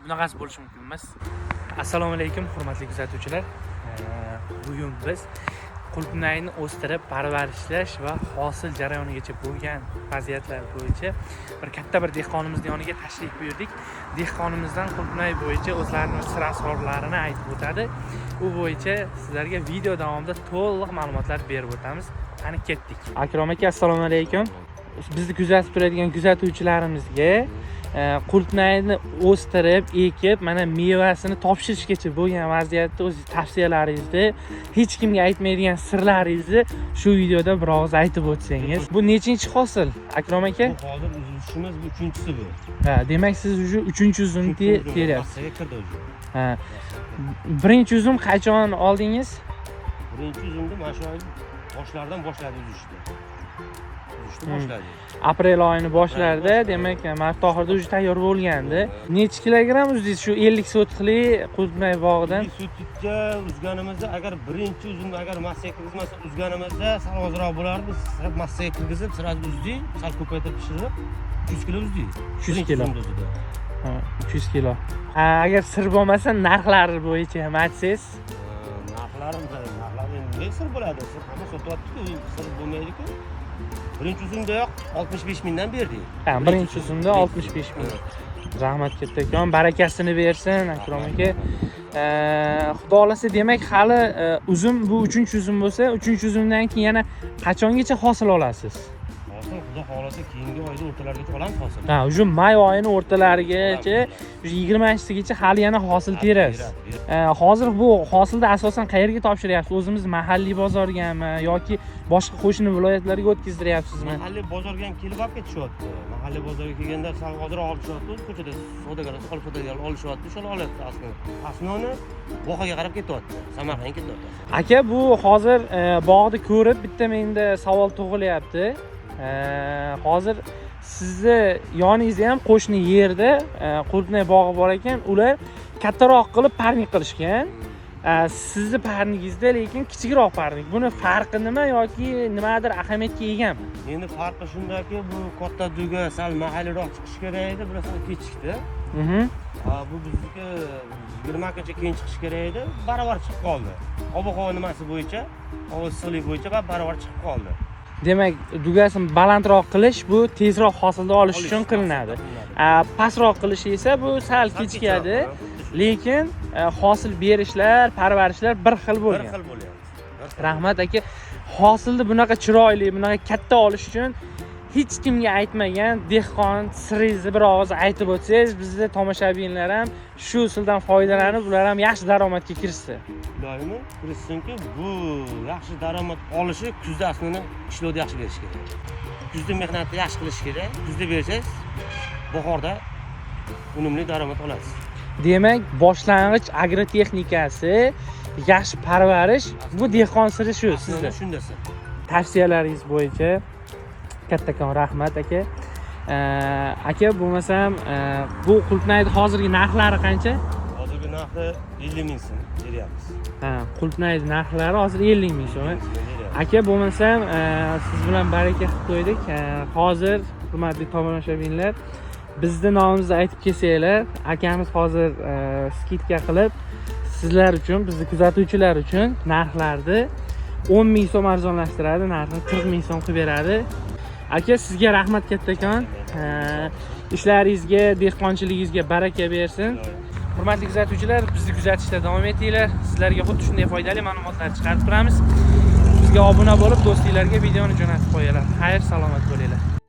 bunaqasi bo'lishi mumkin emas. Assalomu alaykum hurmatli kuzatuvchilar. Bugun biz qulupnayni o'stirib, parvarishlash va hosil jarayonigacha bo'lgan vaziyatlar bo'yicha katta bir dehqonimiz yoniga tashrif buyurdik. Dehqonimizdan qulupnay bo'yicha o'zlarining sir asrorlarini aytib o'tadi. U bo'yicha sizlarga video davomida to'liq ma'lumotlar berib o'tamiz. Qani ketdik. Akrom aka, assalomu alaykum. Bizni kuzatib turadigan kuzatuvchilarimizga qulupnayni o'stirib, ekib, mana mevasini topshirishgacha bo'lgan vaziyatda o'z tavsiyalaringizni, hech kimga aytmaydigan sirlaringizni shu videoda bir og'iz aytib o'tsangiz. Bu nechinchi hosil, Akrom aka? Bu hozir uzilishimiz bu 3-chi bu. Ha, demak siz уже 3-uzumni teryapsiz. Massaga kirdi o'zi. Ha. Birinchi uzum qachon oldingiz? Birinchi uzumni mana shu boshlardan boshladi uzishni. Boshladi. Aprel oyini boshlarida, demak, mart oxirida уже tayyor bo'lgandi. Necha kilogramm uzdingiz shu 50 sotixli qulupnay bog'idan? 50 sotixga uzganimizda, agar birinchi uzumni agar massaga kirgizmasa uzganimizda sal ozroq bo'lardi. Biz massaga kirgizib, sirasi uzdik, sal ko'paytirib pishirib 300 kilo uzdik. 300 kilo. Ha, 300 kilo. Ha, agar sir bo'lmasa, narxlari bo'yicha ham aytsangiz. Narxlar ne sir bo'ladi? Sir hamma sotyapti-ku, sir bo'lmaydi-ku. Birinchi uzumdayoq 65 mingdan berdik. Ha, birinchi uzumda 65 ming. Rahmat kattakon, barakasini bersin Akrom aka. Xudo xolasa, demak, hali uzum bu 3-uzum bo'lsa, 3-uzumdan keyin yana qachongacha hosil olasiz? Hosil Xudo xolasa keyingi oyda o'rtalarigacha olamiz hosil. Ha, уже may oyining o'rtalarigacha, 20-gacha hali yana hosil terasiz. Hozir bu hosilda asosan qayerga topshiryapsiz? O'zimiz mahalliy bozorgami yoki boshqa qo'shni viloyatlarga o'tkaziryapsizmi? Mahalliy bozorga ham kelib olib ketishyapti. Mahalliy bozorga kelganda sal ozroq olishyapti. Ko'chada savdogar olishyapti, o'shalar olyapti aslida. Aslini vohaga qarab ketyapti. Samarqandga ketyapti. Aka, bu hozir bog'ni ko'rib bitta menda savol tug'ilyapti. Hozir sizni yoningizda ham qo'shni yerda qulupnay bog'i bor ekan, ular kattaroq qilib parnik qilishgan. Sizni parningizda lekin kichikroq parnik. Buni farqi nima yoki nimadir ahamiyatga egami? Endi farqi shundaki, bu katta duga sal mahalliyroq chiqish kerak edi, bu sal kechikdi. Bu bizniki 20 kuncha keyin chiqish kerak edi, barobar chiqib qoldi. Ob-havo nimasi bo'yicha, havo issiqlik bo'yicha barobar chiqib qoldi. Demak, dugasini balandroq qilish bu tezroq hosilni olish uchun qilinadi. Pastroq qilish esa bu sal kechikadi, lekin hosil berishlar, parvarishlar bir xil bo'lgan. Bir xil bo'lyapti. Rahmat aka, hosilni bunaqa chiroyli, bunaqa katta olish uchun hech kimga aytmagan dehqon siringizni bir og'iz aytib o'tsangiz, bizda tomoshabinlar ham shu usuldan foydalanib, ular ham yaxshi daromadga kirishsa. Doimo kirishsinki, bu yaxshi daromad olishi kuzda aslida ishlovni yaxshi berish kerak. Kuzda mehnatni yaxshi qilish kerak. Kuzda bersangiz, bahorda unumli daromad olasiz. Demak, boshlang'ich agrotexnikasi, yaxshi parvarish, bu dehqon siri shu sizda. Shundasi. Tavsiyalaringiz bo'yicha kattakon rahmat aka. Aka, bo'lmasam, bu qulupnayning hozirgi narxlari qancha? Hozirgi narxi 50 ming so'm beryapmiz. Ha, qulupnayning narxlari hozir 50 ming so'm. Aka, bo'lmasam, siz bilan baraka qilib qo'ydik. Hozir hurmatli tomoshabinlar, bizning nomimizni aytib kelsanglar, akamiz hozir skidka qilib sizlar uchun, bizni kuzatuvchilar uchun narxlarni 10 ming so'm arzonlashtiradi, narxini 40 ming so'm qilib beradi. Aka, sizga rahmat kattakon. Ishlaringizga, dehqonchiligingizga baraka bersin. Hurmatli kuzatuvchilar, bizni kuzatishda davom etinglar. Sizlarga xuddi shunday foydali ma'lumotlar chiqarib turamiz. Bizga obuna bo'lib, do'stlarga videoni jo'natib qo'yinglar. Xayr, salomat bo'linglar.